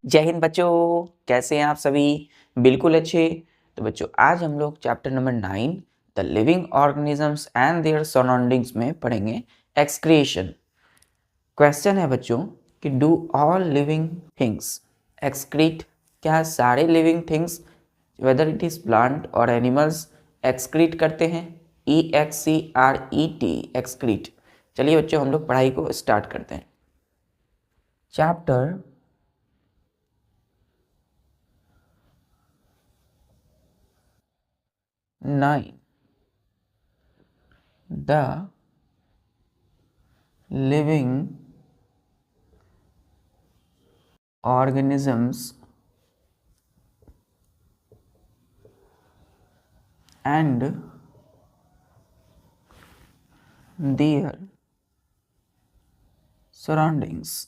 जय हिंद बच्चों, कैसे हैं आप सभी? बिल्कुल अच्छे। तो बच्चों आज हम लोग chapter number 9 the living organisms and there surroundings में पढ़ेंगे एक्सक्रिएशन। क्वेश्चन है बच्चों कि do all living things excrete? क्या सारे living things whether it is plant और एनिमल्स एक्सक्रीट करते हैं? EXCRET excrete. चलिए बच्चों हम लोग पढ़ाई को स्टार्ट करते हैं। Chapter 9 the living organisms and their surroundings.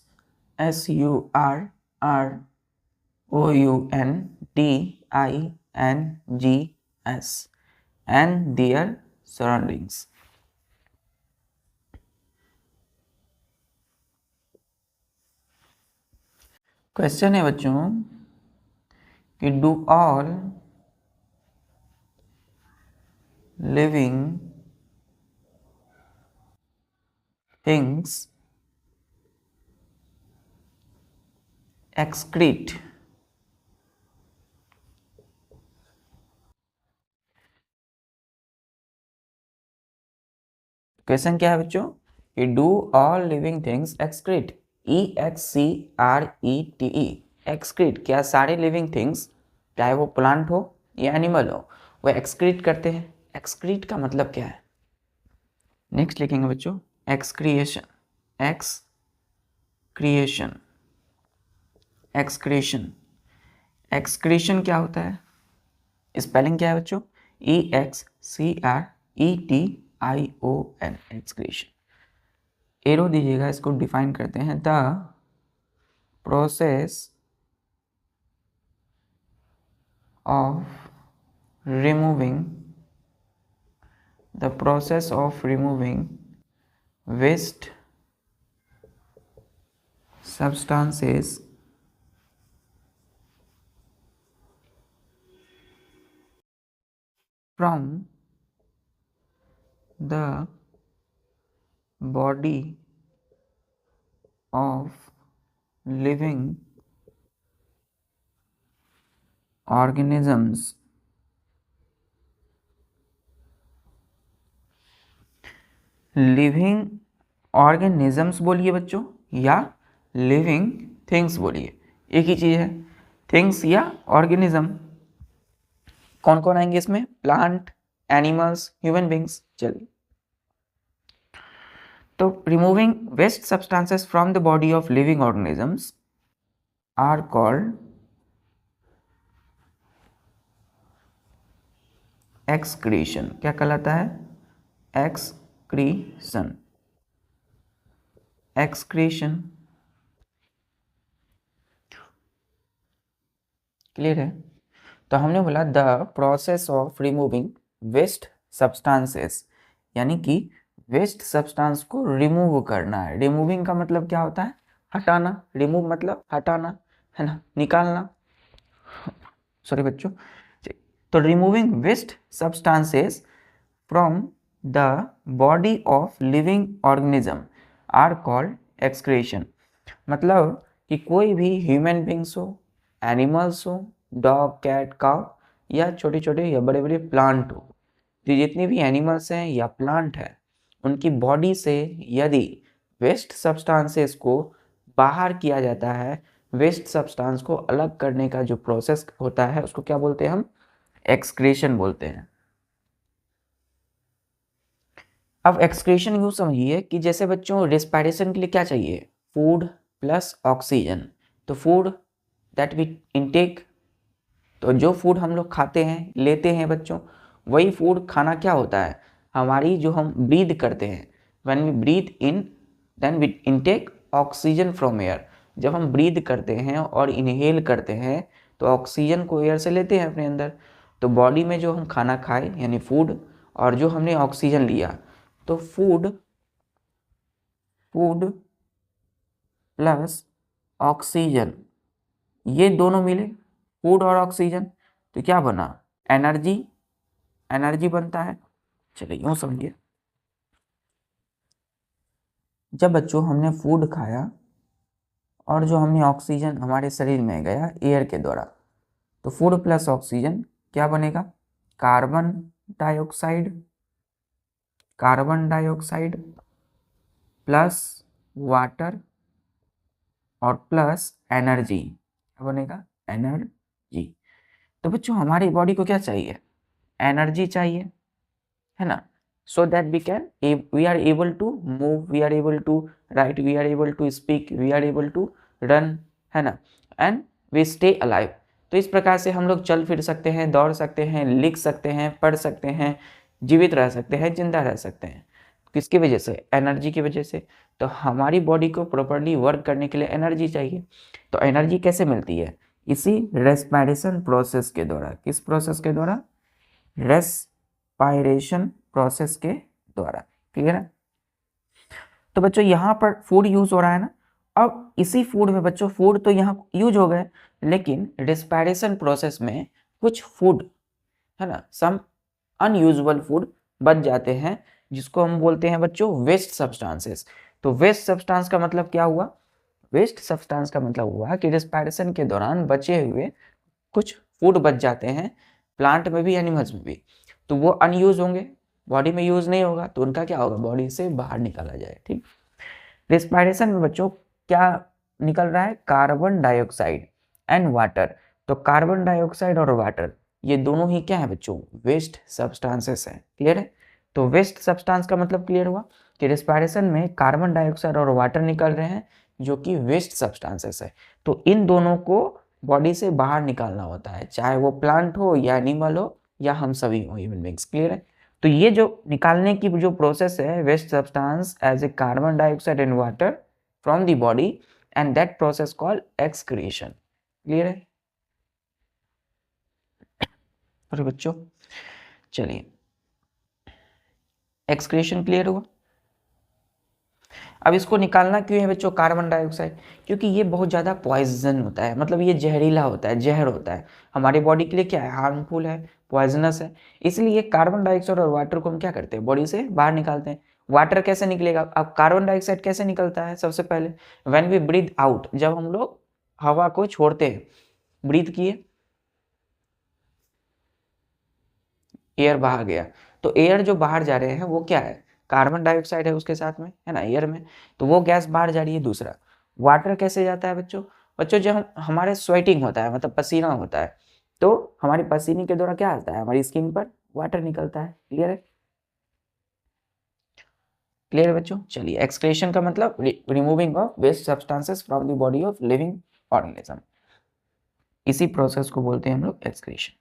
SURROUNDINGS and their surroundings. Question है बच्चों कि do all living things excrete? Question क्या है बच्चों कि do all living things excrete? EXCRETE excrete. क्या सारे लिविंग थिंग्स चाहे वो प्लांट हो या एनिमल हो वो एक्सक्रीट करते हैं? एक्सक्रीट का मतलब क्या है? नेक्स्ट लिखेंगे बच्चों एक्सक्रिएशन। एक्सक्रिएशन एक्सक्रिएशन एक्सक्रीशन क्या होता है? स्पेलिंग क्या है बच्चों? EXCRETION excretion. एरो दीजिएगा, इसको डिफाइन करते हैं the process of removing waste substances from the body of living organisms living organisms बोलिए बच्चों या लिविंग थिंग्स बोलिए, एक ही चीज है। थिंग्स या ऑर्गेनिज्म कौन कौन आएंगे इसमें? Plant, animals, human beings. चलिए तो removing waste substances from the body of living organisms are called excretion. क्या कहलाता है? एक्सक्रीशन। एक्सक्रीशन क्लियर है? तो हमने बोला the process of removing waste substances, यानी कि वेस्ट सब्सटेंस को रिमूव करना है। रिमूविंग का मतलब क्या होता है? हटाना। रिमूव मतलब हटाना, है ना, निकालना। सॉरी बच्चों। तो removing waste substances from the body of living organism are called excretion. मतलब कि कोई भी ह्यूमन बींग्स हो, एनिमल्स हो, डॉग, कैट, काउ या छोटे छोटे या बड़े बड़े प्लांट हो, तो जितने भी एनिमल्स हैं या प्लांट है उनकी बॉडी से यदि वेस्ट सब्सटेंसेस को बाहर किया जाता है, वेस्ट सब्सटेंस को अलग करने का जो प्रोसेस होता है उसको क्या बोलते हैं? हम एक्सक्रीशन बोलते हैं। अब एक्सक्रीशन यूँ समझिए कि जैसे बच्चों रेस्पिरेशन के लिए क्या चाहिए? Food plus oxygen. तो फूड दैट वी इनटेक, तो जो फूड हम लोग खाते हैं, लेते हैं बच्चों, वही फूड खाना क्या होता है? हमारी जो हम ब्रीद करते हैं, when we breathe in then we intake oxygen from air. जब हम ब्रीद करते हैं और इनहेल करते हैं तो ऑक्सीजन को एयर से लेते हैं अपने अंदर। तो बॉडी में जो हम खाना खाए यानी फूड और जो हमने ऑक्सीजन लिया, तो फूड प्लस ऑक्सीजन ये दोनों मिले फूड और ऑक्सीजन, तो क्या बना, एनर्जी, एनर्जी बनता है। चलिए यूँ समझिए, जब बच्चों हमने फूड खाया और जो हमने ऑक्सीजन हमारे शरीर में गया एयर के द्वारा, तो फूड प्लस ऑक्सीजन क्या बनेगा, carbon dioxide, carbon dioxide plus water और प्लस एनर्जी, क्या बनेगा, एनर्जी। तो बच्चों हमारी बॉडी को क्या चाहिए, एनर्जी चाहिए, है ना, so that we are able to move, we are able to write, we are able to speak, we are able to run, है ना, एंड वी स्टे अलाइव। तो इस प्रकार से हम लोग चल फिर सकते हैं, दौड़ सकते हैं, लिख सकते हैं, पढ़ सकते हैं, जीवित रह सकते हैं, जिंदा रह सकते हैं। किसकी वजह से, एनर्जी की वजह से। तो हमारी बॉडी को प्रॉपर्ली वर्क करने के लिए एनर्जी चाहिए। तो एनर्जी कैसे मिलती है, इसी रेस्पिरेशन प्रोसेस के द्वारा। किस प्रोसेस के द्वारा, रेस्पिरेशन प्रोसेस के द्वारा। क्लियर है। तो बच्चों यहाँ पर फूड यूज हो रहा है ना, अब इसी फूड में बच्चों, फूड तो यहाँ यूज हो गए, लेकिन रेस्पिरेशन प्रोसेस में कुछ फूड, है ना, सम अनयूजुअल फूड बच जाते हैं, जिसको हम बोलते हैं बच्चों वेस्ट सब्सटेंसेस। तो वेस्ट सब्सटेंस का मतलब क्या हुआ, वेस्ट सब्सटेंस का मतलब हुआ कि रेस्पिरेशन के दौरान बचे हुए कुछ फूड बच जाते हैं, प्लांट में भी एनिमल्स में भी, तो वो अनयूज होंगे, बॉडी में यूज नहीं होगा, तो उनका क्या होगा, बॉडी से बाहर निकाला जाए। ठीक, रेस्पिरेशन में बच्चों क्या निकल रहा है, कार्बन डाइऑक्साइड एंड वाटर। तो कार्बन डाइऑक्साइड और वाटर ये दोनों ही क्या है बच्चों, वेस्ट सब्सटेंसेस है। क्लियर है। तो वेस्ट सब्सटेंस का मतलब क्लियर हुआ कि रेस्पिरेशन में कार्बन डाइऑक्साइड और वाटर निकल रहे हैं, जो कि वेस्ट सब्सटेंसेस है। तो इन दोनों को बॉडी से बाहर निकालना होता है, चाहे वो प्लांट हो या एनिमल हो या हम सभी हो, ह्यूमन बींग्स। क्लियर है। तो ये जो निकालने की जो प्रोसेस है, waste substance as a carbon dioxide and water from the body, and that process called excretion. Clear है। अरे बच्चों चलिए, एक्सक्रीशन क्लियर हुआ। अब इसको निकालना क्यों है बच्चों, कार्बन डाइऑक्साइड, क्योंकि ये बहुत ज़्यादा पॉइजन होता है, मतलब ये जहरीला होता है, जहर होता है, हमारी बॉडी के लिए क्या है, हार्मफुल है, पॉइजनस है। इसलिए कार्बन डाइऑक्साइड और वाटर को हम क्या करते हैं, बॉडी से बाहर निकालते हैं। वाटर कैसे निकलेगा, अब कार्बन डाइऑक्साइड कैसे निकलता है, सबसे पहले व्हेन वी ब्रीथ आउट, जब हम लोग हवा को छोड़ते हैं, ब्रीथ किए, एयर बाहर गया, तो एयर जो बाहर जा रहे हैं वो क्या है, कार्बन डाइऑक्साइड है उसके साथ में, है ना, एयर में, तो वो गैस बाहर जा रही है। दूसरा, वाटर कैसे जाता है बच्चों, बच्चों जब हमारे स्वेटिंग होता है, मतलब पसीना होता है, तो हमारी पसीने के द्वारा क्या आता है, हमारी स्किन पर वाटर निकलता है। क्लियर है। क्लियर है बच्चों। चलिए, एक्सक्रीशन का मतलब removing of waste substances from the body of living organism, इसी प्रोसेस को बोलते हैं हम लोग एक्सक्रीशन।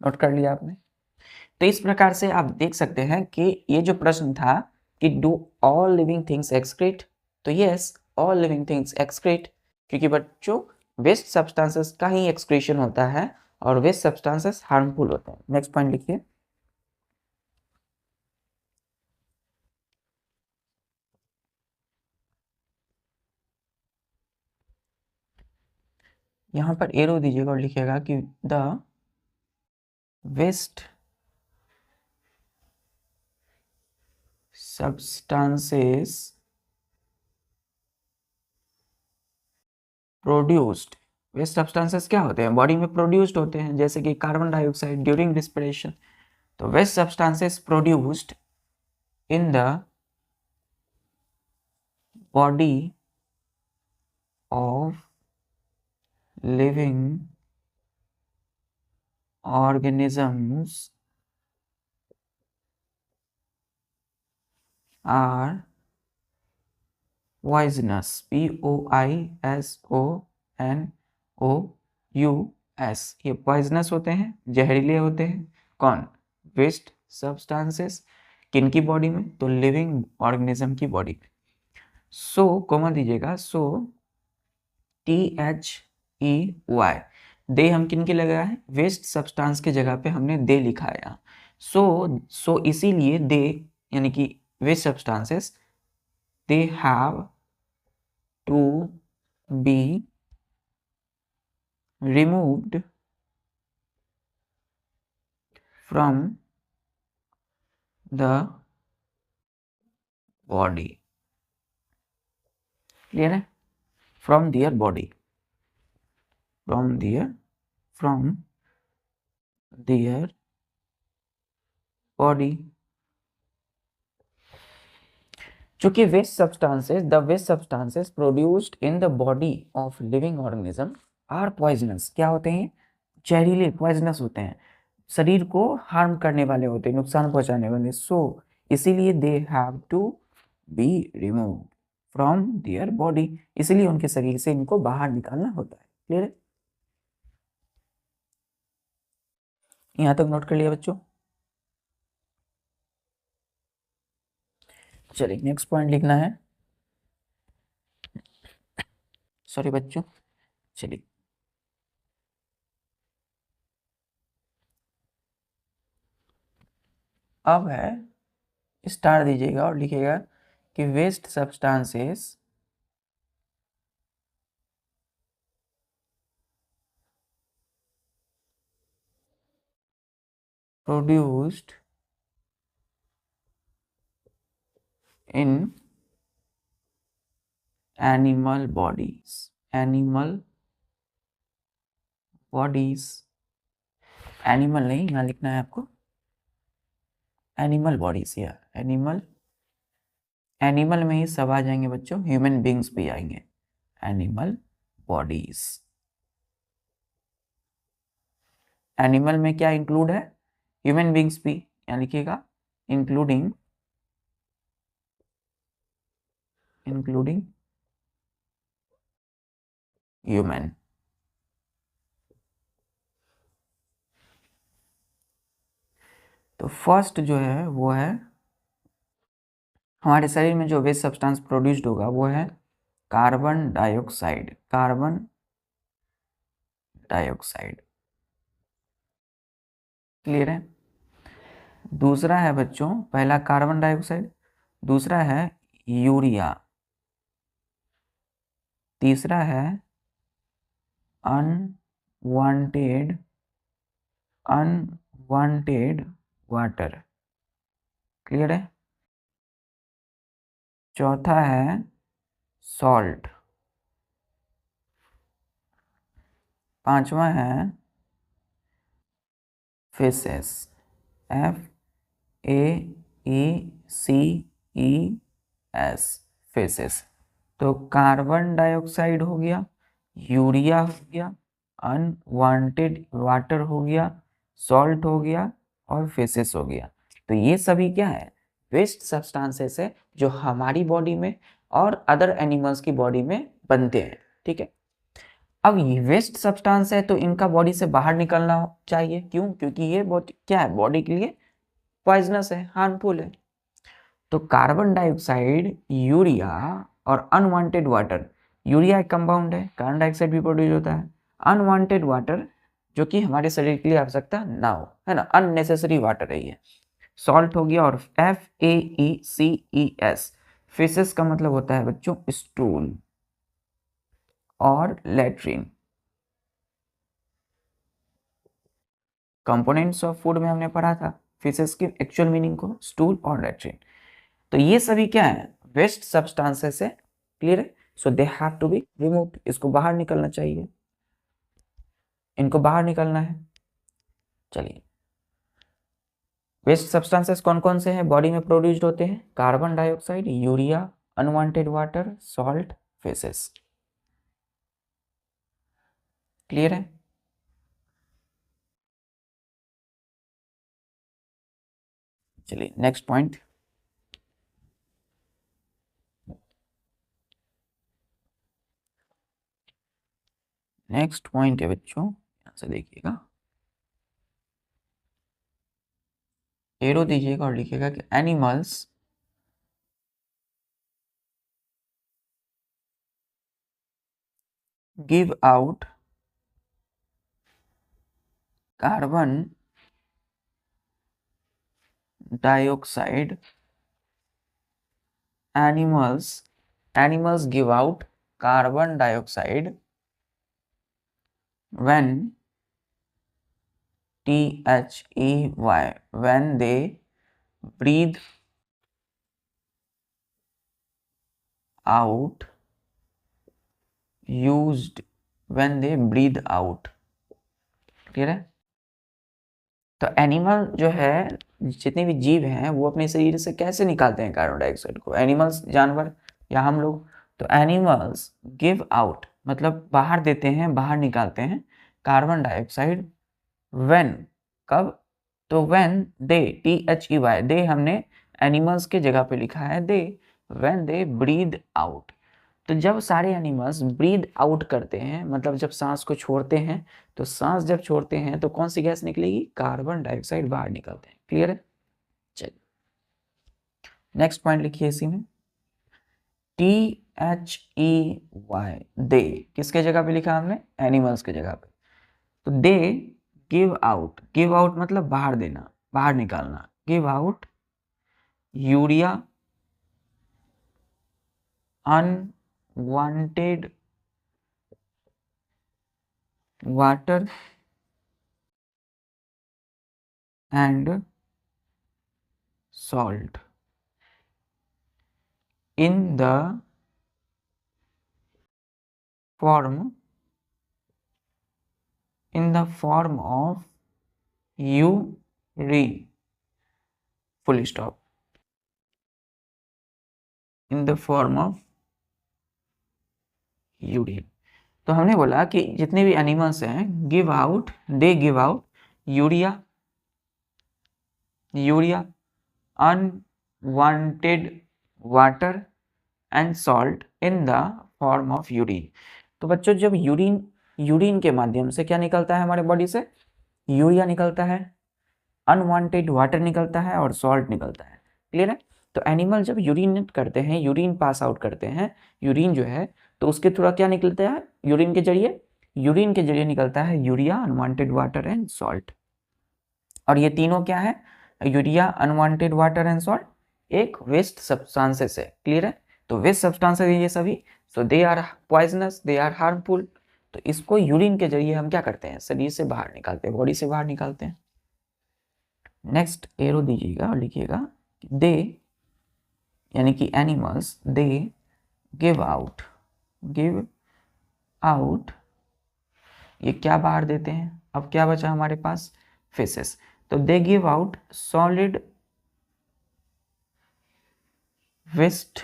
नोट कर लिया आपने। तो इस प्रकार से आप देख सकते हैं कि ये जो प्रश्न था कि do all living things excrete, तो yes, all living things excrete, क्योंकि बच्चों वेस्ट सब्सटेंसेस का ही एक्सक्रीशन होता है और वेस्ट सब्सटेंसेस हार्मफुल होते हैं। नेक्स्ट पॉइंट लिखिए। यहां पर एरो दीजिएगा और लिखिएगा कि the waste substances produced, waste substances क्या होते हैं, बॉडी में प्रोड्यूस्ड होते हैं, जैसे कि कार्बन डाइऑक्साइड ड्यूरिंग रिस्पिरेशन। तो waste substances produced in the body of living organisms are poisonous, Poisonous, ये poisonous होते हैं, जहरीले होते हैं। कौन, वेस्ट सब्सटेंसेस, किनकी बॉडी में, तो लिविंग ऑर्गेनिज्म की बॉडी में। सो कॉमन दीजिएगा, सो THEY, दे हम किन के लगाया है, वेस्ट सब्सटेंस के जगह पे हमने दे लिखा है यहाँ। सो इसीलिए दे यानी कि waste substances, they have to be removed from the body. Clear है? From their body, from their body. चूंकि waste substances, the waste substances produced in the body of living organism are poisonous. क्या होते हैं? जहरीले, poisonous होते हैं, शरीर को हार्म करने वाले होते हैं, नुकसान पहुंचाने वाले। सो इसीलिए they have to be remove from their body, इसीलिए उनके शरीर से इनको बाहर निकालना होता है। क्लियर है? यहां तक नोट कर लिया बच्चों? चलिए नेक्स्ट पॉइंट लिखना है। सॉरी बच्चों, चलिए अब है, स्टार दीजिएगा और लिखिएगा कि waste substances produced in animal bodies, animal bodies, animal नहीं, यहाँ लिखना है आपको एनिमल बॉडीज, या एनिमल, एनिमल में ही सब आ जाएंगे बच्चों, ह्यूमन बींग्स भी आएंगे। एनिमल बॉडीज, एनिमल में क्या इंक्लूड है? ह्यूमन बींग्स भी, यहाँ लिखिएगा इंक्लूडिंग, इंक्लूडिंग ह्यूमन। तो फर्स्ट जो है वो है, हमारे शरीर में जो वेस्ट सब्सटेंस प्रोड्यूस्ड होगा वो है carbon dioxide, carbon dioxide. Clear है? दूसरा है बच्चों, पहला कार्बन डाइऑक्साइड, दूसरा है यूरिया, तीसरा है अनवांटेड, अनवांटेड वाटर। क्लियर है? चौथा है सॉल्ट, पांचवा है फेसेस, FAECES, फेसेस। तो कार्बन डाइऑक्साइड हो गया, यूरिया हो गया, अनवांटेड वाटर हो गया, सॉल्ट हो गया और फेसेस हो गया। तो ये सभी क्या है? वेस्ट सब्सटेंसेस है जो हमारी बॉडी में और अदर एनिमल्स की बॉडी में बनते हैं। ठीक है? अब ये वेस्ट सब्सटेंस है तो इनका बॉडी से बाहर निकलना चाहिए। क्यों? क्योंकि ये बहुत क्या है, बॉडी के लिए पॉइजनस है, हार्मफुल है। तो कार्बन डाइऑक्साइड, यूरिया और अनवांटेड वाटर, यूरिया एक कंपाउंड है, कार्बन डाइऑक्साइड भी प्रोड्यूस होता है, अनवांटेड वाटर जो कि हमारे शरीर के लिए आवश्यकता ना हो, है ना, अननेसेसरी वाटर है ये, सॉल्ट हो गया, और FAECES, फेसेस का मतलब होता है बच्चों स्टूल और लेट्रिन। कंपोनेंट्स ऑफ फूड में हमने पढ़ा था फेसेस की एक्चुअल मीनिंग को, स्टूल और लेट्रिन। तो ये सभी क्या है? वेस्ट सब्सटेंसेस है। क्लियर है? So they have to be removed, इसको बाहर निकलना चाहिए, इनको बाहर निकलना है। चलिए, वेस्ट सब्सटेंसेस कौन कौन से हैं बॉडी में प्रोड्यूस्ड होते हैं? Carbon dioxide, urea, unwanted water, salt, faces. Clear है? चलिए नेक्स्ट पॉइंट, नेक्स्ट पॉइंट है बच्चों, यहां से देखिएगा, एरो दीजिएगा और लिखिएगा कि animals give out carbon dioxide animals give out carbon dioxide when THEY, when they breathe out, used when they breathe out। Clear है? तो एनिमल जो है, जितने भी जीव हैं वो अपने शरीर से कैसे निकालते हैं कार्बन डाइऑक्साइड को? एनिमल्स, जानवर या हम लोग। तो एनिमल्स गिव आउट मतलब बाहर देते हैं, बाहर निकालते हैं कार्बन डाइऑक्साइड व्हेन, कब? तो व्हेन दे, THEY, दे हमने एनिमल्स के जगह पे लिखा है दे, व्हेन दे ब्रीद आउट। तो जब सारे एनिमल्स ब्रीद आउट करते हैं, मतलब जब सांस को छोड़ते हैं, तो सांस जब छोड़ते हैं तो कौन सी गैस निकलेगी? कार्बन डाइऑक्साइड बाहर निकलते हैं। क्लियर है? चलिए नेक्स्ट पॉइंट लिखिए इसी में, THEY, दे किसके जगह पे लिखा हमने? एनिमल्स के जगह पे। तो they give out, give out मतलब बाहर देना, बाहर निकालना, give out urea unwanted water and salt in the form of urine, full stop, in the form of urine। तो हमने बोला कि जितने भी एनिमल्स हैं give out, they give out urea unwanted water and salt in the form of urine. तो बच्चों जब यूरिन के माध्यम से क्या निकलता है हमारे बॉडी से? यूरिया निकलता है, अनवांटेड वाटर निकलता है और सॉल्ट निकलता है। क्लियर है? तो एनिमल जब यूरिनेट करते हैं, यूरिन पास आउट करते हैं, यूरिन जो है तो उसके थोड़ा क्या निकलता है? यूरिन के जरिए निकलता है urea, unwanted water and salt. और ये तीनों क्या है? Urea, unwanted water and salt एक वेस्ट सब्सटेंसेस है। क्लियर है? तो वेस्ट सब्सटेंसेस ये सभी, so they are poisonous, they are harmful. तो इसको यूरिन के जरिए हम क्या करते हैं? शरीर से बाहर निकालते हैं, बॉडी से बाहर निकालते हैं। नेक्स्ट एरो दीजिएगा और लिखिएगा दे, यानी कि एनिमल्स, दे गिव आउट ये क्या बाहर देते हैं? अब क्या बचा हमारे पास? फेसेस। तो they give out solid waste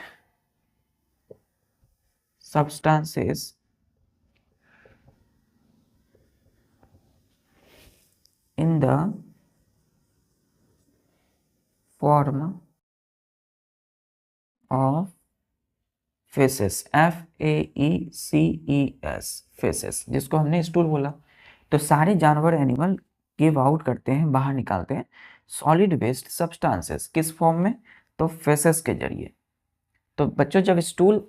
substances in the form of faeces, FAECES, faeces, जिसको हमने स्टूल बोला। तो सारे जानवर, एनिमल गिव आउट करते हैं, बाहर निकालते हैं सॉलिड वेस्ट सब्सटेंसेस, किस फॉर्म में? तो फेसेस के जरिए। तो बच्चों जब स्टूल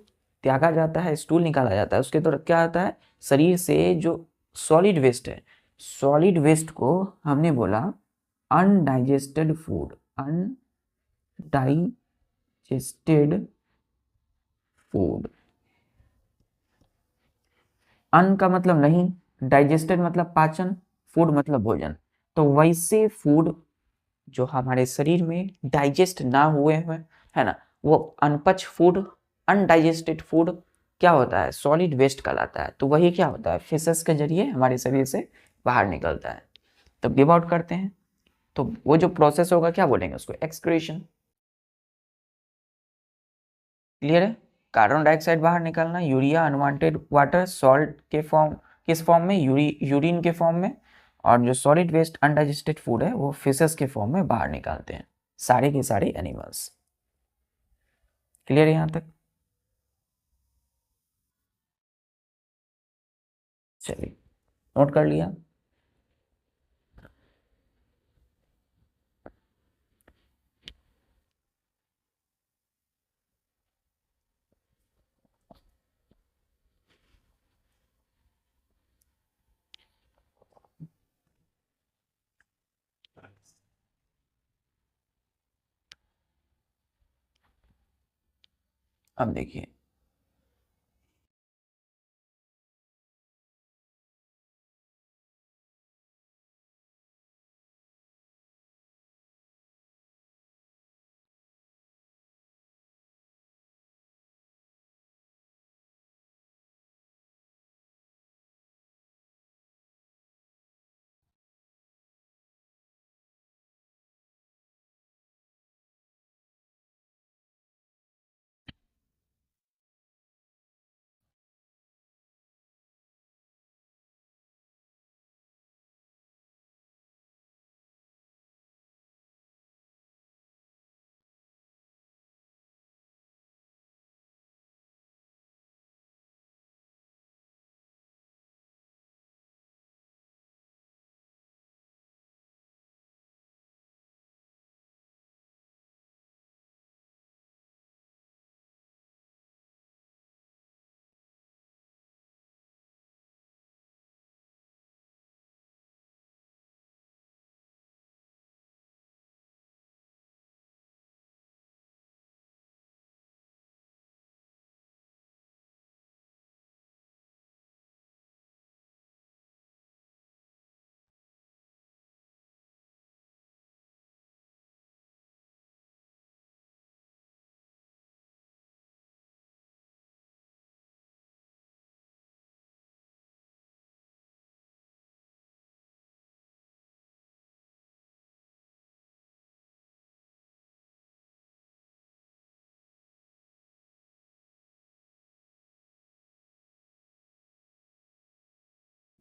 त्यागा जाता है, स्टूल निकाला जाता है, उसके तो क्या आता है? शरीर से जो सॉलिड वेस्ट है, सॉलिड वेस्ट को हमने बोला अनडाइजेस्टेड फूड, अनडाइजेस्टेड फूड। अन का मतलब नहीं, डाइजेस्टेड मतलब पाचन, फूड मतलब भोजन। तो वैसे फूड जो हमारे शरीर में डाइजेस्ट ना हुए हैं, है ना, वो अनपच फूड, अनडाइजेस्टेड फूड क्या होता है? सॉलिड वेस्ट कहलाता है। तो वही क्या होता है? फेसेस के जरिए हमारे शरीर से बाहर निकलता है। तो गिव आउट करते हैं, तो वो जो प्रोसेस होगा क्या बोलेंगे उसको? एक्सक्रीशन। क्लियर है? कार्बन डाइऑक्साइड बाहर निकालना, यूरिया, अनवांटेड वाटर, सॉल्ट के फॉर्म, किस फॉर्म में? यूरिन के फॉर्म में। और जो सॉलिड वेस्ट अनडाइजेस्टेड फूड है वो फिशेस के फॉर्म में बाहर निकालते हैं सारे के सारे एनिमल्स। क्लियर है यहां तक? चलिए नोट कर लिया। अब देखिए,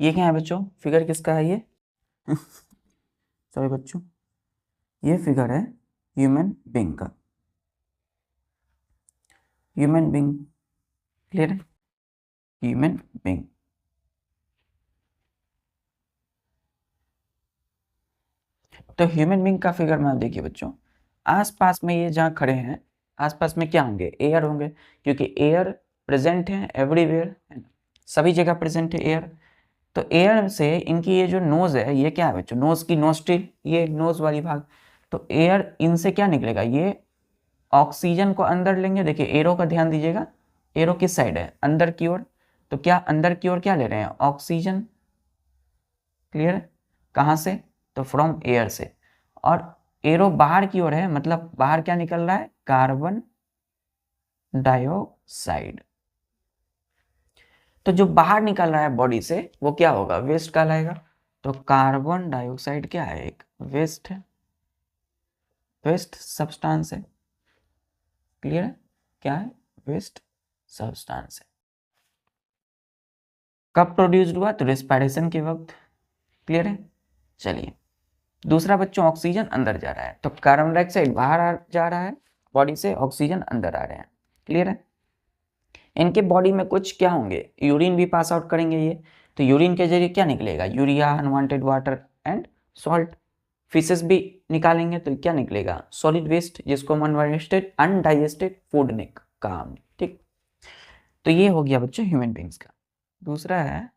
ये क्या है बच्चों, फिगर किसका है ये? सॉरी बच्चों, ये फिगर है ह्यूमन बींग का, ह्यूमन बींग, क्लियर है, ह्यूमन बींग। तो ह्यूमन बींग का फिगर में आप देखिए बच्चों, आसपास में ये जहाँ खड़े हैं, आसपास में क्या होंगे? एयर होंगे, क्योंकि एयर प्रेजेंट है एवरीवेयर, है ना, सभी जगह प्रेजेंट है एयर। तो एयर से इनकी ये जो नोज है, ये क्या है बच्चों? नोज की नोस्ट्रिल, ये नोज वाली भाग। तो एयर इनसे क्या निकलेगा? ये ऑक्सीजन को अंदर लेंगे। देखिए एरो का ध्यान दीजिएगा, एरो किस साइड है? अंदर की ओर। तो क्या अंदर की ओर क्या ले रहे हैं? ऑक्सीजन, क्लियर है। कहाँ से? तो फ्रॉम एयर से। और एरो बाहर की ओर है, मतलब बाहर क्या निकल रहा है? Carbon dioxide. तो जो बाहर निकल रहा है बॉडी से वो क्या होगा? वेस्ट कहलाएगा। तो कार्बन डाइऑक्साइड क्या है? एक वेस्ट है, वेस्ट सब्सटेंस है, क्लियर है, क्या है? वेस्ट सब्सटेंस है। कब प्रोड्यूस्ड हुआ? तो रेस्पिरेशन के वक्त, क्लियर है। चलिए दूसरा बच्चों, ऑक्सीजन अंदर जा रहा है, तो कार्बन डाइऑक्साइड बाहर जा रहा है बॉडी से, ऑक्सीजन अंदर आ रहे हैं, क्लियर है। इनके बॉडी में कुछ क्या होंगे? यूरिन भी पास आउट करेंगे ये। तो यूरिन के जरिए क्या निकलेगा? Urea, unwanted water and salt. Fishes भी निकालेंगे तो क्या निकलेगा? सॉलिड वेस्ट, जिसको हम अनडाइजेस्टेड अनडाइजेस्टेड फूड ने कहा, ठीक। तो ये हो गया बच्चों ह्यूमन बींग्स का। दूसरा है,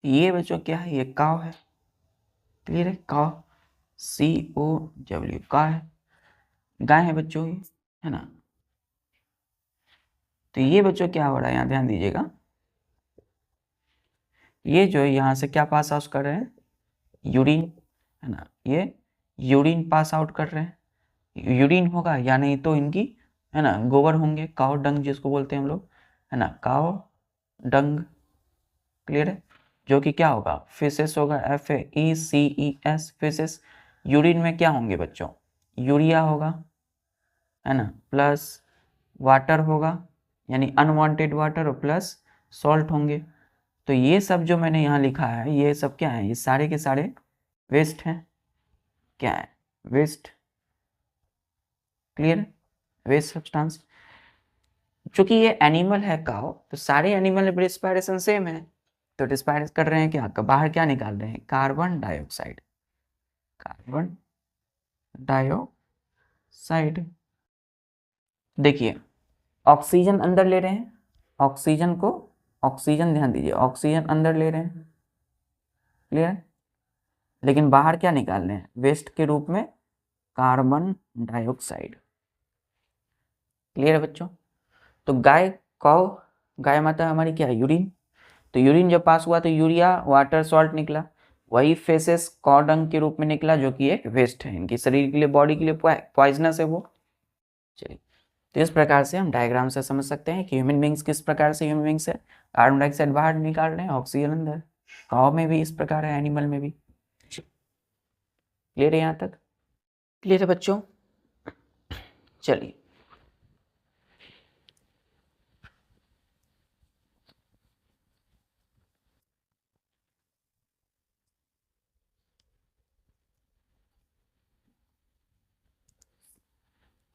ये बच्चों क्या है? ये काव है, क्लियर है, काव, COW का है। गाय है बच्चों, ये है ना। तो ये बच्चों क्या हो रहा है, यहाँ ध्यान दीजिएगा, ये जो यहाँ से क्या पास आउट कर रहे हैं, यूरिन, है ना। ये यूरिन पास आउट कर रहे हैं, यूरिन होगा या नहीं तो इनकी, है ना, गोबर होंगे, काउ डंग जिसको बोलते हैं हम लोग, है ना, काउ डंग। क्लियर है, जो कि क्या होगा, फिसेस होगा, FAECES, फिसेस। यूरिन में क्या होंगे बच्चों, यूरिया होगा, है ना, प्लस वाटर होगा, यानी अनवांटेड वाटर, और प्लस सॉल्ट होंगे। तो ये सब जो मैंने यहाँ लिखा है, ये सब क्या है, ये सारे के सारे वेस्ट हैं। क्या है, वेस्ट। Clear, waste substance. चूंकि ये एनिमल है काउ, तो सारे एनिमल में रिस्पायरेशन सेम है, तो रिस्पायर कर रहे हैं क्या, बाहर क्या निकाल रहे हैं, कार्बन डाइऑक्साइड, कार्बन डाइऑक्साइड। देखिए, ऑक्सीजन अंदर ले रहे हैं, ऑक्सीजन को, ऑक्सीजन ध्यान दीजिए, ऑक्सीजन अंदर ले रहे हैं। क्लियर, लेकिन बाहर क्या निकाल रहे हैं, वेस्ट के रूप में कार्बन डाइऑक्साइड। क्लियर है बच्चों। तो गाय, कौ, गाय माता हमारी क्या है, यूरिन। तो यूरिन जब पास हुआ तो यूरिया, वाटर, सॉल्ट निकला, वही फेसेस कौ डंग के रूप में निकला, जो कि एक वेस्ट है, इनकी शरीर के लिए, बॉडी के लिए पॉइजनस है वो। चलिए, तो इस प्रकार से हम डायग्राम से समझ सकते हैं कि ह्यूमन बींग्स किस प्रकार से, ह्यूमन बींग्स है कार्बन डाइऑक्साइड बाहर निकाल रहे हैं, ऑक्सीजन अंदर। काऊ में भी इस प्रकार है, एनिमल में भी। क्लियर है यहाँ तक, क्लियर है बच्चों। चलिए,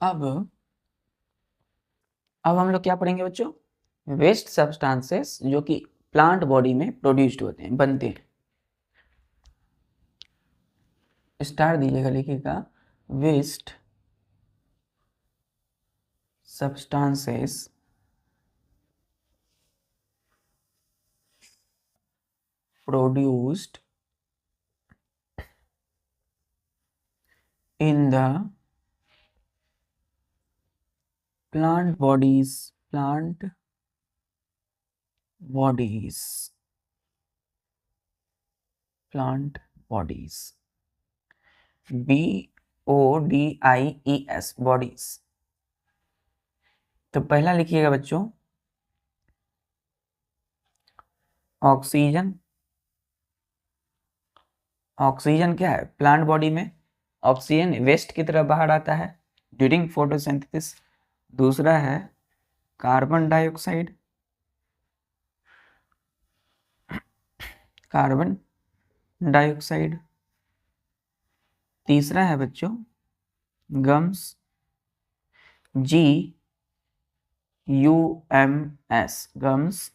अब हम लोग क्या पढ़ेंगे बच्चों, वेस्ट सब्सटेंसेस जो कि प्लांट बॉडी में प्रोड्यूस्ड होते हैं, बनते हैं। स्टार दीजिएगा, लिखिएगा, waste substances produced in the plant bodies, plant bodies, plant bodies, BODIES, bodies। तो पहला लिखिएगा बच्चों, ऑक्सीजन। ऑक्सीजन क्या है, प्लांट बॉडी में ऑक्सीजन वेस्ट की तरह बाहर आता है ड्यूरिंग फोटोसिंथेसिस। दूसरा है कार्बन डाइऑक्साइड, कार्बन डाइऑक्साइड। तीसरा है बच्चों गम्स, GUMS, गम्स।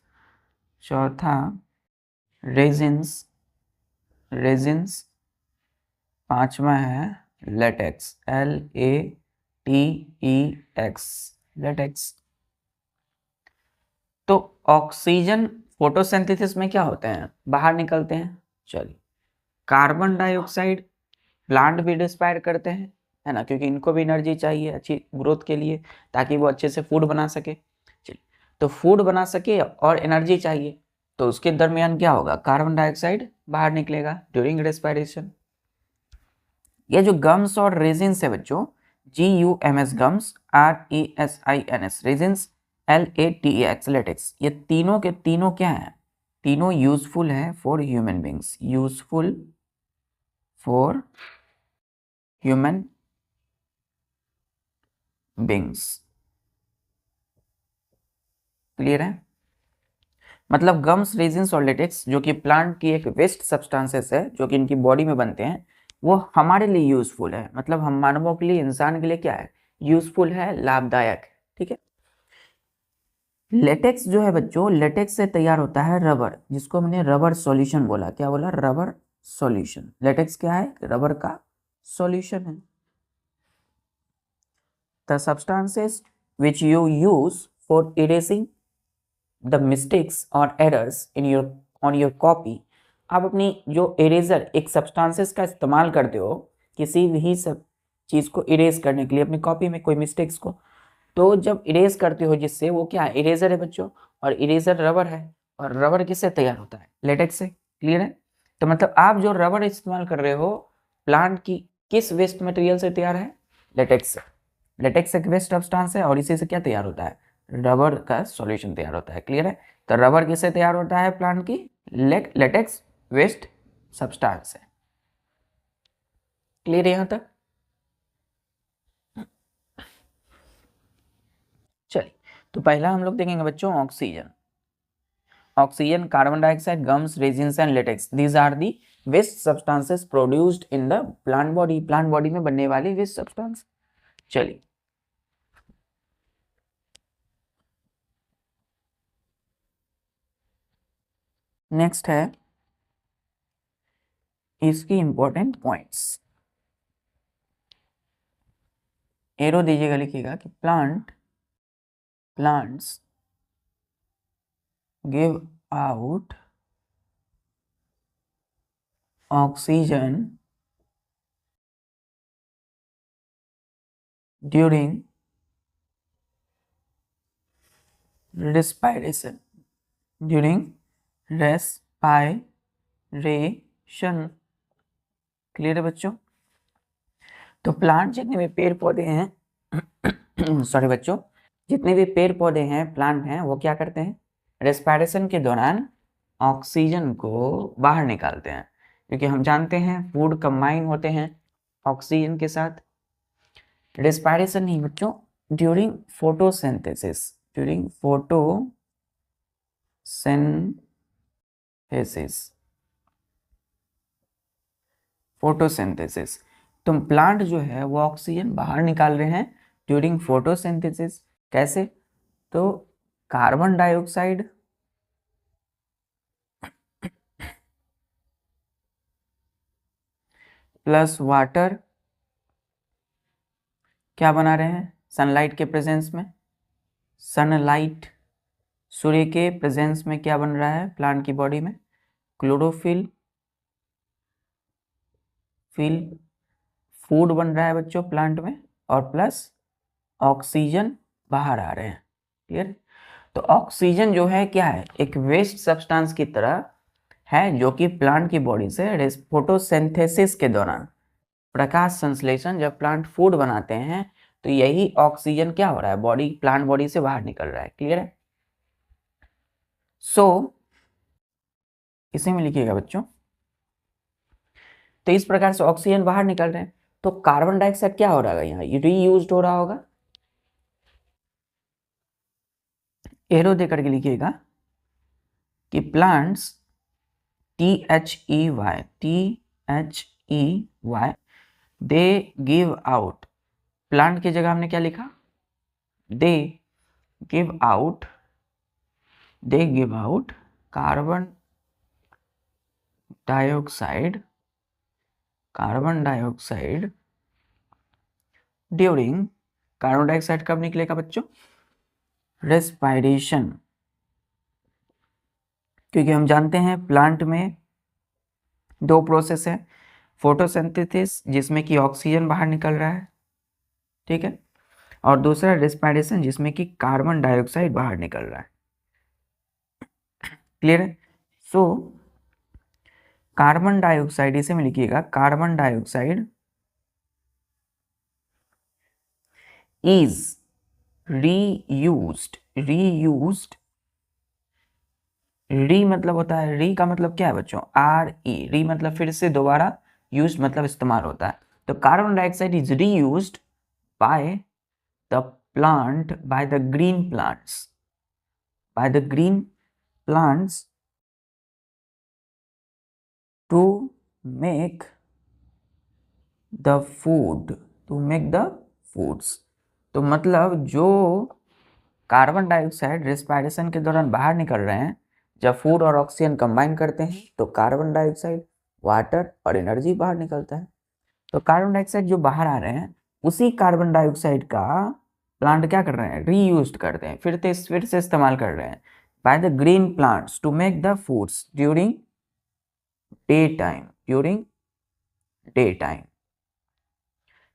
चौथा रेजिन्स, रेजिन्स। पांचवा है लेटेक्स, LATEX, लेटेक्स। तो ऑक्सीजन फोटोसिंथेसिस में क्या होते हैं, बाहर निकलते हैं। चलिए, कार्बन डाइऑक्साइड प्लांट भी रिस्पायर करते हैं, है ना, क्योंकि इनको भी एनर्जी चाहिए अच्छी ग्रोथ के लिए, ताकि वो अच्छे से फूड बना सके। चलिए, तो फूड बना सके और एनर्जी चाहिए, तो उसके दरमियान क्या होगा, कार्बन डाइऑक्साइड बाहर निकलेगा ड्यूरिंग रेस्पायरेशन। ये जो गम्स और रेजिन्स है बच्चों, GUMS, gums, RESINS, resins, LATEX, latex, ये तीनों के तीनों क्या है, तीनों यूजफुल है for human beings, useful for human beings. Clear है, मतलब गम्स, रेजिन्स और लेटेक्स जो कि प्लांट की एक वेस्ट सब्सटेंसेस है, जो कि इनकी बॉडी में बनते हैं, वो हमारे लिए यूजफुल है, मतलब हम मानवों के लिए, इंसान के लिए क्या है, यूजफुल है, लाभदायक है। ठीक है। लेटेक्स जो है बच्चों, लेटेक्स से तैयार होता है रबर, जिसको हमने रबर सॉल्यूशन बोला। क्या बोला, रबर सॉल्यूशन। लेटेक्स क्या है, रबर का सॉल्यूशन है। The substances which you use for erasing the mistakes और errors in your on your copy. आप अपनी जो इरेजर, एक सब्सटेंसेस का इस्तेमाल करते हो किसी भी सब चीज़ को इरेज करने के लिए, अपनी कॉपी में कोई मिस्टेक्स को। तो जब इरेज करते हो जिससे, वो क्या है, इरेजर है बच्चों, और इरेजर रबर है, और रबर किससे तैयार होता है, लेटेक्स से। क्लियर है? तो मतलब आप जो रबर इस्तेमाल कर रहे हो प्लांट की किस वेस्ट मटेरियल से तैयार है, लेटेक्स से। लेटेक्स एक वेस्ट सब्सटेंस है और इसी से क्या तैयार होता है, रबर का सॉल्यूशन तैयार होता है। क्लियर है? तो रबर किससे तैयार होता है प्लांट की, लेटेक्स वेस्ट सब्सटेंस से। क्लियर है यहां तक? चलिए, तो पहला हम लोग देखेंगे बच्चों oxygen. Oxygen, carbon dioxide, gums, resins and latex, these are the waste substances produced in the plant body. Plant body में बनने वाली वेस्ट सब्सटेंस। चलिए, नेक्स्ट है इसकी इंपॉर्टेंट पॉइंट्स। एरो दीजिएगा, लिखिएगा कि plants give out oxygen during respiration, during respiration। Clear है बच्चों? तो प्लांट जितने भी पेड़ पौधे हैं सॉरी बच्चों, जितने भी पेड़ पौधे हैं, प्लांट हैं, वो क्या करते हैं, रेस्पिरेशन के दौरान ऑक्सीजन को बाहर निकालते हैं। क्योंकि हम जानते हैं फूड कंबाइन होते हैं ऑक्सीजन के साथ। रेस्पिरेशन नहीं बच्चों, ड्यूरिंग फोटोसिंथेसिस, ड्यूरिंग फोटोसिंथेसिस। तो प्लांट जो है वो ऑक्सीजन बाहर निकाल रहे हैं ड्यूरिंग फोटोसिंथेसिस। कैसे? तो कार्बन डाइऑक्साइड प्लस वाटर क्या बना रहे हैं, सनलाइट के प्रेजेंस में। सनलाइट, सूर्य के प्रेजेंस में क्या बन रहा है प्लांट की बॉडी में, क्लोरोफिल फूड बन रहा है बच्चों प्लांट में, और प्लस ऑक्सीजन बाहर आ रहे हैं। क्लियर? तो ऑक्सीजन जो है क्या है, एक वेस्ट सब्सटेंस की तरह है, जो कि प्लांट की बॉडी से फोटोसिंथेसिस के दौरान, प्रकाश संश्लेषण, जब प्लांट फूड बनाते हैं तो यही ऑक्सीजन क्या हो रहा है, बॉडी, प्लांट बॉडी से बाहर निकल रहा है। क्लियर है? इसी में लिखिएगा बच्चों। तो इस प्रकार से ऑक्सीजन बाहर निकल रहे हैं, तो कार्बन डाइऑक्साइड क्या हो रहा है, यहाँ रीयूज्ड हो रहा होगा। एरो दे करके लिखिएगा कि plants THEY they give out, plant की जगह हमने क्या लिखा, they give out carbon dioxide during, carbon dioxide कब निकलेगा बच्चों, रेस्पिरेशन। क्योंकि हम जानते हैं प्लांट में दो प्रोसेस है, फोटोसिंथेसिस जिसमें कि ऑक्सीजन बाहर निकल रहा है, ठीक है, और दूसरा रेस्पिरेशन जिसमें कि कार्बन डाइऑक्साइड बाहर निकल रहा है। क्लियर है? सो कार्बन डाइऑक्साइड, इसे में लिखिएगा कार्बन डाइऑक्साइड इज रीयूज्ड। री मतलब होता है, री का मतलब क्या है बच्चों, री मतलब फिर से दोबारा, यूज्ड मतलब इस्तेमाल होता है। तो carbon dioxide is reused by the plant, by the green plants to make the foods. तो मतलब जो कार्बन डाइऑक्साइड रेस्पिरेशन के दौरान बाहर निकल रहे हैं, जब फूड और ऑक्सीजन कंबाइन करते हैं तो कार्बन डाइऑक्साइड, वाटर और एनर्जी बाहर निकलता है। तो कार्बन डाइऑक्साइड जो बाहर आ रहे हैं, उसी कार्बन डाइऑक्साइड का प्लांट क्या कर रहे हैं, रीयूज करते हैं, फिर से इस्तेमाल कर रहे हैं, by the green plants to make the foods during day time.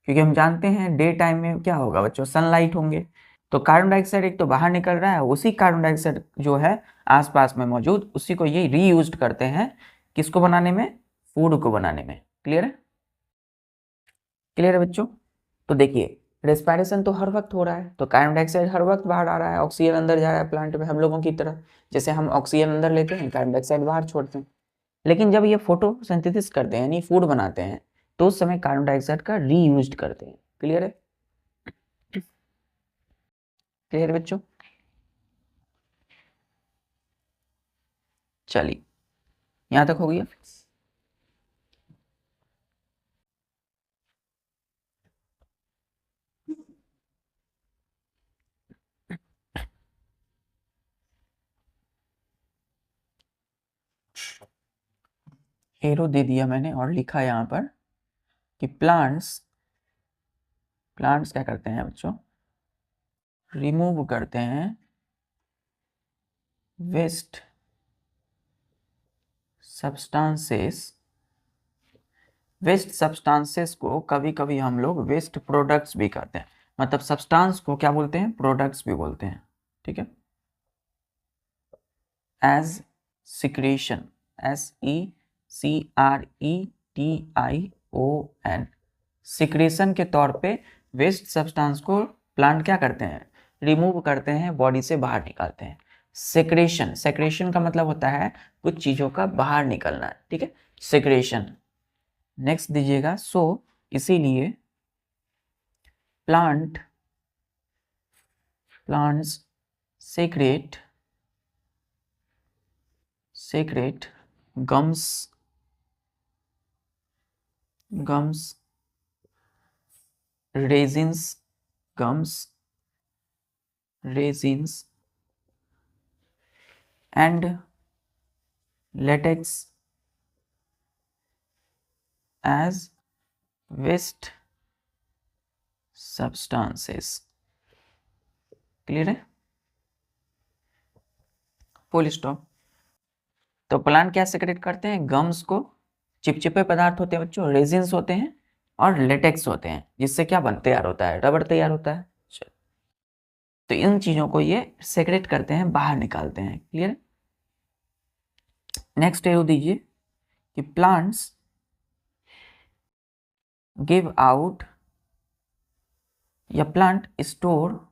क्योंकि हम जानते हैं डे टाइम में क्या होगा बच्चों, सनलाइट होंगे। तो कार्बन डाइऑक्साइड एक तो बाहर निकल रहा है, उसी कार्बन डाइऑक्साइड जो है आसपास में मौजूद, उसी को ये रीयूज करते हैं किसको बनाने में, फूड को बनाने में। क्लियर है? क्लियर है बच्चों? तो देखिए रेस्पिरेशन तो हर वक्त हो रहा है, तो कार्बन डाइऑक्साइड हर वक्त बाहर आ रहा है, ऑक्सीजन अंदर जा रहा है प्लांट में हम लोगों की तरह, जैसे हम ऑक्सीजन अंदर लेते हैं कार्बन डाइऑक्साइड बाहर छोड़ते हैं। लेकिन जब ये फोटोसिंथेसिस करते हैं यानी फूड बनाते हैं, तो उस समय कार्बन डाइऑक्साइड का रीयूज करते हैं। क्लियर है? क्लियर बच्चों? चलिए यहां तक हो गया। एरो दे दिया मैंने और लिखा यहाँ पर कि प्लांट्स क्या करते हैं बच्चों, रिमूव करते हैं वेस्ट सब्सटेंसेस को कभी कभी हम लोग वेस्ट प्रोडक्ट्स भी कहते हैं, मतलब सब्सटेंस को क्या बोलते हैं, प्रोडक्ट्स भी बोलते हैं। ठीक है? एज सिक्रेशन, SECRETION, सिक्रेशन के तौर पे वेस्ट सब्सटेंस को प्लांट क्या करते हैं, रिमूव करते हैं, बॉडी से बाहर निकालते हैं। सेक्रेशन का मतलब होता है कुछ चीजों का बाहर निकलना। ठीक है? सेक्रेशन। नेक्स्ट दीजिएगा, सो इसीलिए plants secrete gums, resins and latex as waste substances। Clear है? Full stop. तो प्लांट क्या सेक्रेट करते हैं, गम्स को, चिपचिपे पदार्थ होते हैं बच्चों, रेजिन्स होते हैं और लेटेक्स होते हैं, जिससे क्या तैयार होता है, रबड़ तैयार होता है। तो इन चीजों को ये सेक्रेट करते हैं, बाहर निकालते हैं। क्लियर? नेक्स्ट एरो दीजिए कि प्लांट्स गिव आउट या प्लांट स्टोर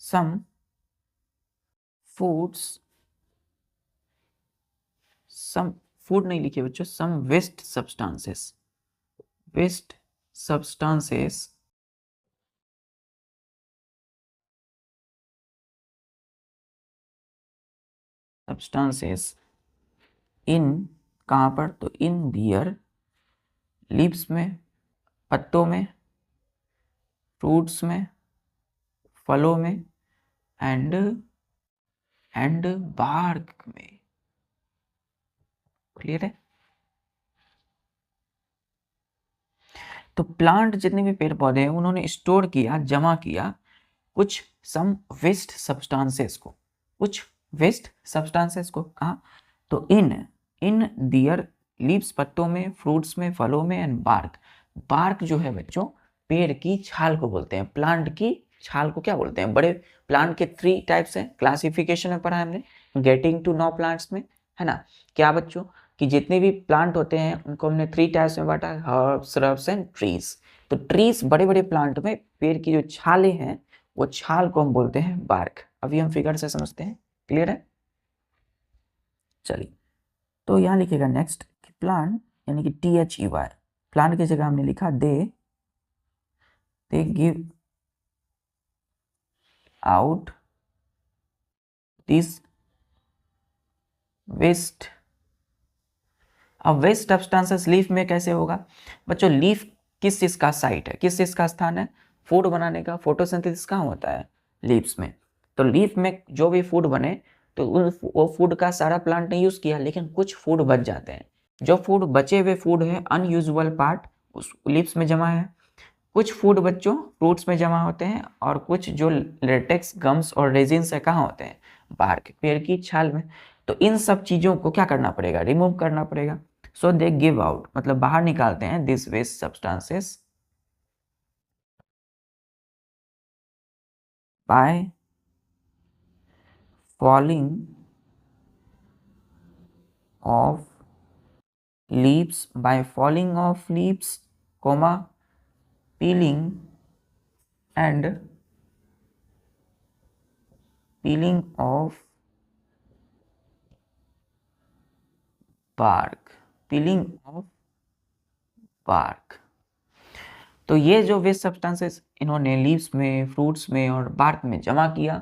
सम फूड नहीं लिखे बच्चों, सम वेस्ट सब्सटेंसेस इन, कहां पर, तो इन दियर लीव्स में, पत्तों में, फ्रूट्स में, फलों में एंड बार्क में। क्लियर है? तो प्लांट जितने भी पेड़ पौधे हैं उन्होंने स्टोर किया, जमा किया कुछ सम वेस्ट सब्सटेंसेस को, कहा, तो इन दियर लीव्स, पत्तों में, फ्रूट्स में, फलों में एंड बार्क जो है बच्चों पेड़ की छाल को बोलते हैं। प्लांट की छाल को क्या बोलते हैं? बड़े प्लांट के 3 टाइप्स हैं, क्लासिफिकेशन में पढ़ा हमने गेटिंग टू नो प्लांट्स में, है ना? क्या बच्चों कि जितने भी प्लांट होते हैं उनको हमने 3 टाइप्स में बांटा, हर्ब्स, श्रब्स एंड ट्रीज। तो ट्रीज बड़े बड़े प्लांट में पेड़ की जो छाले हैं वो छाल को हम बोलते हैं बार्क। अभी हम फिगर से समझते हैं। क्लियर है? चलिए तो यहाँ लिखेगा नेक्स्ट कि प्लांट यानी कि THEY, प्लांट की जगह हमने लिखा they give out this waste. अब वेस्ट सब्सटेंसेस लीफ में कैसे होगा बच्चों? लीफ किस चीज का साइट है, किस चीज का स्थान है? फूड बनाने का। फोटोसिंथेसिस कहाँ होता है? लीव्स में। तो लीफ में जो भी फूड बने तो वो फूड का सारा प्लांट ने यूज किया, लेकिन कुछ फूड बच जाते हैं। जो फूड बचे हुए फूड है, अनयूजुअल पार्ट उस लीव्स में जमा है। कुछ फूड बच्चों फ्रूट्स में जमा होते हैं, और कुछ जो लेटेक्स, गम्स और रेजिन्स है कहाँ होते हैं? बार्क, पेड़ की छाल में। तो इन सब चीजों को क्या करना पड़ेगा? रिमूव करना पड़ेगा। सो दे गिव आउट, मतलब बाहर निकालते हैं this waste substances by falling off leaves, by falling of leaves, comma, and peeling of bark, peeling of bark। तो ये जो वेस्ट सब्सटेंसेस इन्होंने लीव्स में, फ्रूट्स में और बार्क में जमा किया,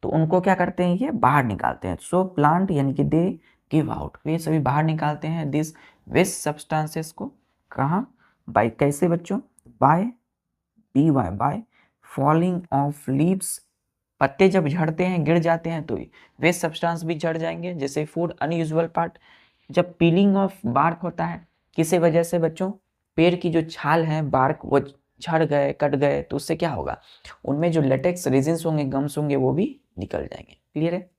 तो उनको क्या करते हैं, ये बाहर निकालते हैं। सो प्लांट यानी कि दे गिव आउट, वे सभी बाहर निकालते हैं दिस वेस्ट सब्सटेंसेस को। कहाँ? बाय, कैसे बच्चों? By, B Y, by falling off leaves, पत्ते जब झड़ते हैं, गिर जाते हैं, तो वेस्ट सब्सटेंस भी झड़ जाएंगे। जैसे फूड अनयूजुअल पार्ट, जब पीलिंग ऑफ बार्क होता है, किसी वजह से बच्चों पेड़ की जो छाल है, बार्क, वो झड़ गए, कट गए, तो उससे क्या होगा, उनमें जो लेटेक्स रेजिन्स होंगे, गम्स होंगे, वो भी निकल जाएंगे। क्लियर है?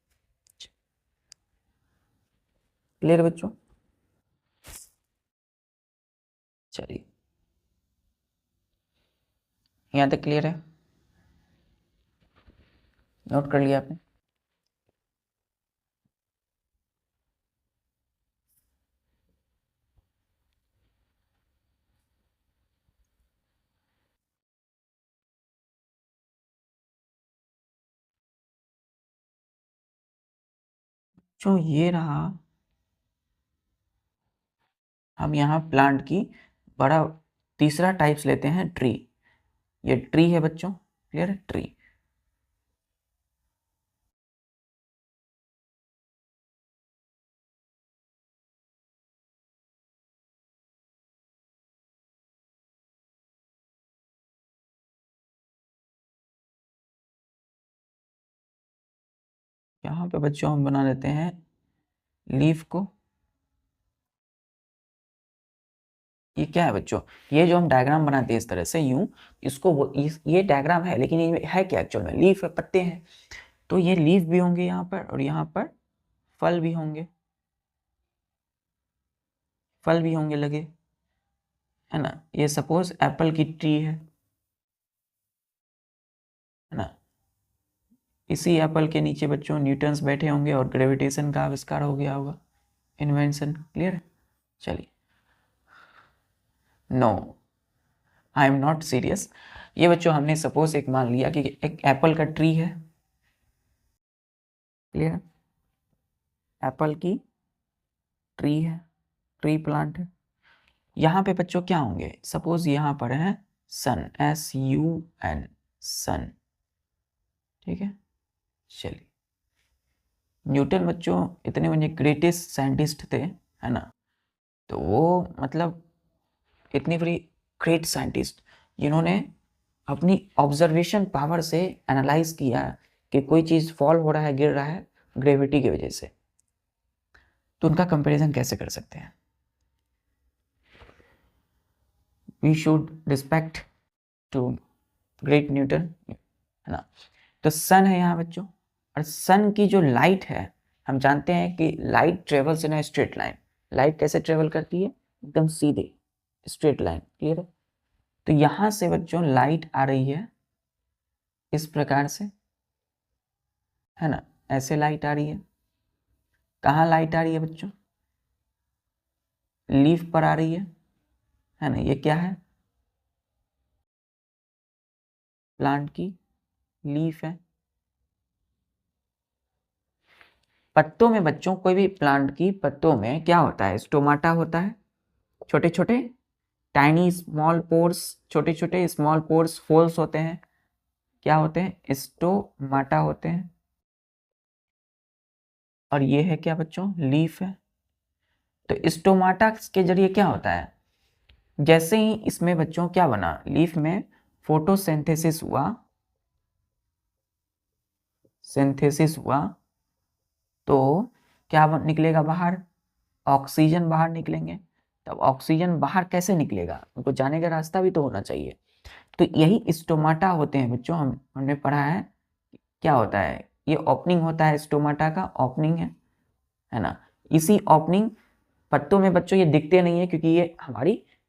क्लियर बच्चों? चलिए, यहाँ तक क्लियर है? नोट कर लिया आपने? जो ये रहा, हम यहाँ प्लांट की बड़ा तीसरा टाइप्स लेते हैं, ट्री। ये ट्री है बच्चों, क्लियर है? ट्री। यहाँ पे बच्चों हम बना लेते हैं लीफ को। ये क्या है बच्चों? ये जो हम डायग्राम बनाते हैं इस तरह से, यूं, इसको ये डायग्राम है, लेकिन ये है क्या एक्चुअल में? लीफ है, पत्ते हैं। तो ये लीफ भी होंगे यहाँ पर, और यहाँ पर फल भी होंगे, फल भी होंगे लगे, है ना? ये सपोज एप्पल की ट्री है ना? इसी एप्पल के नीचे बच्चों न्यूटन्स बैठे होंगे और ग्रेविटेशन का आविष्कार हो गया होगा, इन्वेंशन। क्लियर है? चलिए, no, I am not serious. ये बच्चों हमने सपोज एक मान लिया कि एक एप्पल का ट्री है, क्लियर है? एप्पल की ट्री है, ट्री प्लांट है। यहाँ पे बच्चों क्या होंगे? सपोज यहाँ पर है सन, SUN, सन। ठीक है? चलिए, न्यूटन बच्चों इतने मुझे ग्रेटेस्ट साइंटिस्ट थे, है ना? तो वो मतलब इतनी बड़ी ग्रेट साइंटिस्ट, जिन्होंने अपनी ऑब्जर्वेशन पावर से एनालाइज किया कि कोई चीज़ फॉल हो रहा है, गिर रहा है ग्रेविटी की वजह से, तो उनका कंपैरिजन कैसे कर सकते हैं? We should respect to great Newton, है ना? तो सन है यहाँ बच्चों, और सन की जो लाइट है, हम जानते हैं कि light travels in a straight line. Light कैसे ट्रेवल करती है? एकदम सीधे, स्ट्रेट लाइन। क्लियर है? तो यहाँ से बच्चों लाइट आ रही है इस प्रकार से, है ना? ऐसे लाइट आ रही है। कहाँ लाइट आ रही है बच्चों? लीफ पर आ रही है ना? ये क्या है? प्लांट की लीफ है। पत्तों में बच्चों, कोई भी प्लांट की पत्तों में क्या होता है? स्टोमाटा होता है, छोटे छोटे टाइनी स्मॉल पोर्स, छोटे छोटे स्मॉल पोर्स, होल्स होते हैं। क्या होते हैं? स्टोमाटा होते हैं। और ये है क्या बच्चों? लीफ है। तो स्टोमाटा के जरिए क्या होता है? जैसे ही इसमें बच्चों क्या बना, लीफ में फोटोसिंथेसिस हुआ, सिंथेसिस हुआ, तो क्या निकलेगा बाहर? ऑक्सीजन बाहर निकलेंगे। तब ऑक्सीजन बाहर कैसे निकलेगा? उनको जाने का रास्ता भी तो होना चाहिए। तो यही स्टोमाटा होते हैं बच्चों, हमने पढ़ा है। क्या होता है? ये ओपनिंग होता है, स्टोमाटा का ओपनिंग है ना? इसी ओपनिंग पत्तों में बच्चों ये दिखते नहीं है क्योंकि ये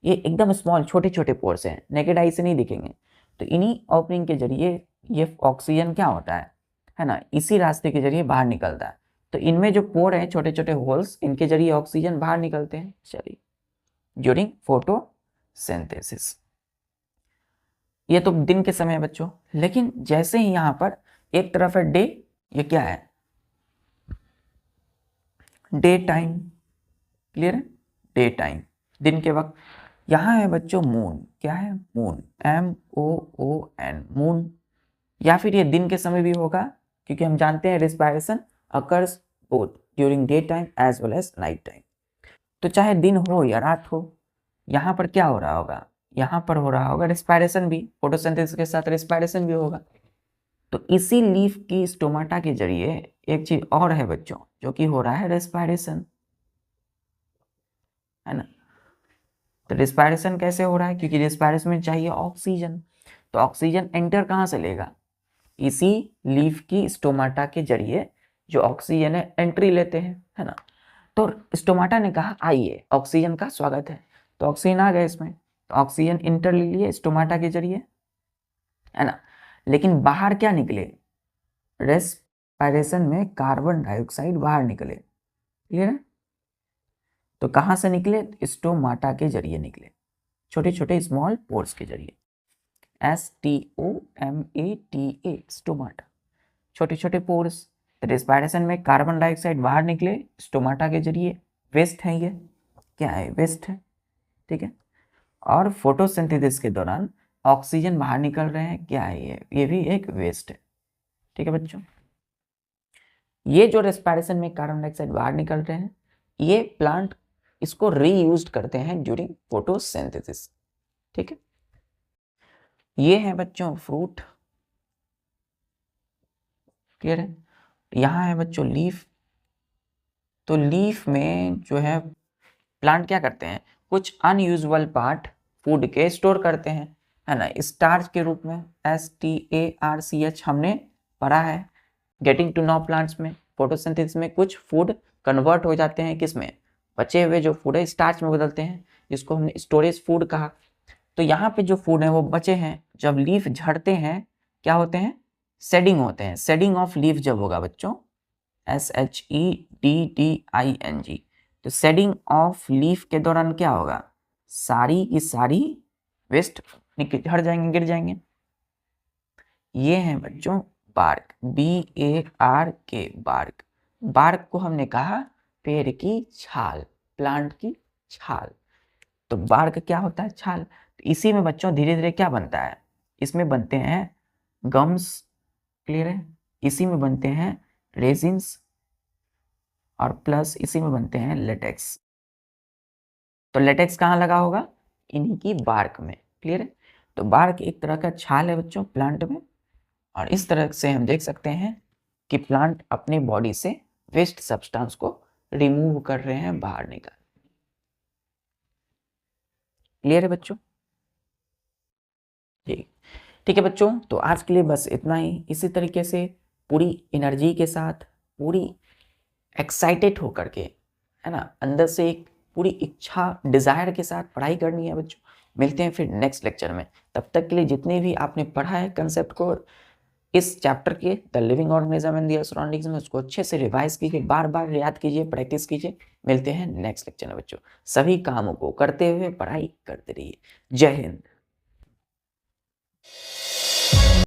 एकदम स्मॉल छोटे छोटे पोर्स हैं, नेकेड आई से नहीं दिखेंगे। तो इन्हीं ओपनिंग के जरिए ये ऑक्सीजन क्या होता है ना, इसी रास्ते के जरिए बाहर निकलता है। तो इनमें जो पोर है, छोटे छोटे होल्स, इनके जरिए ऑक्सीजन बाहर निकलते हैं। चलिए, ड्यूरिंग फोटोसिंथेसिस। ये तो दिन के समय है बच्चों, लेकिन जैसे ही यहाँ पर एक तरफ है डे, ये क्या है, डे टाइम। क्लियर है, डे टाइम, दिन के वक्त। यहाँ है बच्चों मून, क्या है, मून, MOON, मून। या फिर ये दिन के समय भी होगा क्योंकि हम जानते हैं respiration occurs both during day time as well as night time. तो चाहे दिन हो या रात हो, यहाँ पर क्या हो रहा होगा, यहाँ पर हो रहा होगा रिस्पायरेशन भी, फोटोसिंथेसिस के साथ रिस्पायरेशन भी होगा। तो इसी लीफ की स्टोमाटा के जरिए एक चीज और है बच्चों, जो कि हो रहा है रेस्पायरेशन, है ना। तो रिस्पायरेशन कैसे हो रहा है, क्योंकि रिस्पायरेशन में चाहिए ऑक्सीजन। तो ऑक्सीजन एंटर कहाँ से लेगा, इसी लीफ की स्टोमाटा के जरिए जो ऑक्सीजन है एंट्री लेते हैं, है ना। तो स्टोमाटा ने कहा आइए ऑक्सीजन का स्वागत है, तो ऑक्सीजन आ गए इसमें, तो ऑक्सीजन इंटर ले लिए स्टोमाटा के जरिए, है ना। लेकिन बाहर क्या निकले, रेस्पायरेशन में कार्बन डाइऑक्साइड बाहर निकले। क्लियर है, तो कहाँ से निकले, स्टोमाटा के जरिए निकले, छोटे छोटे स्मॉल पोर्स के जरिए, STOMATA, स्टोमाटा, छोटे छोटे पोर्स। रिस्पायरेशन में कार्बन डाइऑक्साइड बाहर निकले स्टोमाटा के जरिए, वेस्ट है, ये क्या है, वेस्ट है, ठीक है। और फोटोसिंथेसिस के दौरान ऑक्सीजन बाहर निकल रहे हैं, क्या है ये भी एक वेस्ट है, ठीक है बच्चों। ये जो रेस्पायरेशन में कार्बन डाइऑक्साइड बाहर निकल रहे हैं, ये प्लांट इसको रीयूज करते हैं ड्यूरिंग फोटोसिंथेसिस, ठीक है। ये है बच्चों फ्रूट, क्लियर है। यहाँ है बच्चों लीफ। तो लीफ में जो है प्लांट क्या करते हैं, कुछ अनयूजुअल पार्ट फूड के स्टोर करते हैं, है ना, स्टार्च के रूप में, STARCH हमने पढ़ा है गेटिंग टू नो प्लांट्स में। फोटोसिंथेसिस में कुछ फूड कन्वर्ट हो जाते हैं किस में, बचे हुए जो फूड है स्टार्च में बदलते हैं, जिसको हमने स्टोरेज फूड कहा। तो यहाँ पे जो फूड है वो बचे हैं, जब लीफ झड़ते हैं क्या होते हैं, शेडिंग होते हैं। शेडिंग ऑफ लीफ जब होगा बच्चों, SHEDDING, तो शेडिंग ऑफ लीफ के दौरान क्या होगा, सारी की सारी वेस्ट झड़ जाएंगे, गिर जाएंगे। ये है बच्चों बार्क, BARK, बार्क। बार्क को हमने कहा पेड़ की छाल, प्लांट की छाल। तो बार्क क्या होता है, छाल। तो इसी में बच्चों धीरे धीरे क्या बनता है, इसमें बनते हैं गम्स, क्लियर है, इसी में बनते हैं रेजिन्स, और प्लस इसी में बनते हैं लेटेक्स। तो लेटेक्स कहाँ लगा होगा, इन्हीं की बार्क में, क्लियर है। तो बार्क एक तरह का छाल है बच्चों प्लांट में, और इस तरह से हम देख सकते हैं कि प्लांट अपनी बॉडी से वेस्ट सब्सटेंस को रिमूव कर रहे हैं, बाहर निकाल। क्लियर है बच्चों, जी ठीक है बच्चों। तो आज के लिए बस इतना ही। इसी तरीके से पूरी एनर्जी के साथ, पूरी एक्साइटेड होकर के, है ना, अंदर से एक पूरी इच्छा, डिजायर के साथ पढ़ाई करनी है बच्चों। मिलते हैं फिर नेक्स्ट लेक्चर में। तब तक के लिए जितने भी आपने पढ़ा है कंसेप्ट को इस चैप्टर के, the living organism and there surroundings में, उसको अच्छे से रिवाइज कीजिए, बार बार याद कीजिए, प्रैक्टिस कीजिए। मिलते हैं नेक्स्ट लेक्चर में बच्चों। सभी कामों को करते हुए पढ़ाई करते रहिए। जय हिंद।